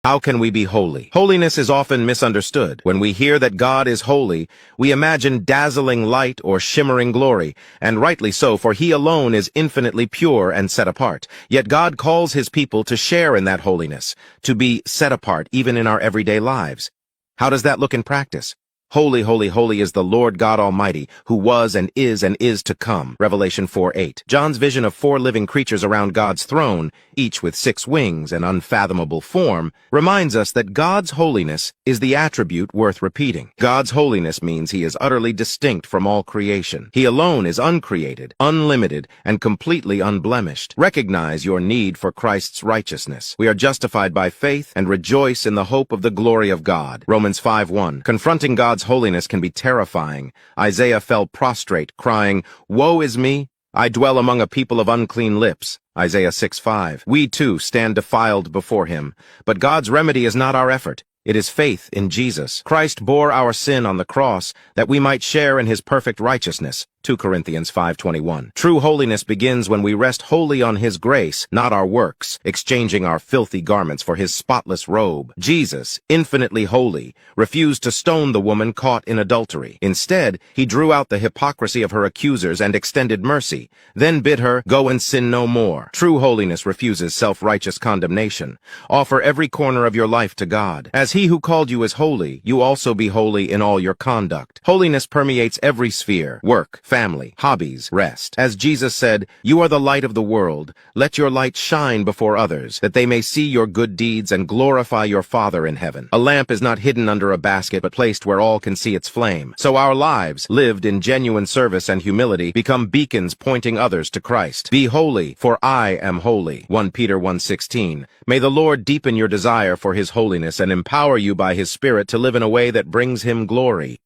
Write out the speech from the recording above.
How can we be holy? Holiness is often misunderstood. When we hear that God is holy, we imagine dazzling light or shimmering glory, and rightly so, for He alone is infinitely pure and set apart. Yet God calls His people to share in that holiness, to be set apart even in our everyday lives. How does that look in practice? Holy, holy, holy is the Lord God Almighty, who was and is to come. Revelation 4:8. John's vision of 4 living creatures around God's throne, each with 6 wings and unfathomable form, reminds us that God's holiness is the attribute worth repeating. God's holiness means He is utterly distinct from all creation. He alone is uncreated, unlimited, and completely unblemished. Recognize your need for Christ's righteousness. We are justified by faith and rejoice in the hope of the glory of God. Romans 5:1. Confronting God's holiness can be terrifying. Isaiah fell prostrate, crying, "Woe is me! I dwell among a people of unclean lips." Isaiah 6:5. We too stand defiled before Him, but God's remedy is not our effort. It is faith in Jesus. Christ bore our sin on the cross that we might share in His perfect righteousness. 2 Corinthians 5:21. True holiness begins when we rest wholly on His grace, not our works, exchanging our filthy garments for His spotless robe. Jesus, infinitely holy, refused to stone the woman caught in adultery. Instead, He drew out the hypocrisy of her accusers and extended mercy, then bid her, "Go and sin no more." True holiness refuses self-righteous condemnation. Offer every corner of your life to God. As He who called you is holy, you also be holy in all your conduct. Holiness permeates every sphere: work, family, hobbies, rest. As Jesus said, "You are the light of the world. Let your light shine before others, that they may see your good deeds and glorify your Father in heaven." A lamp is not hidden under a basket, but placed where all can see its flame. So our lives, lived in genuine service and humility, become beacons pointing others to Christ. Be holy, for I am holy. 1 Peter 1:16. May the Lord deepen your desire for His holiness and empower you by His Spirit to live in a way that brings Him glory.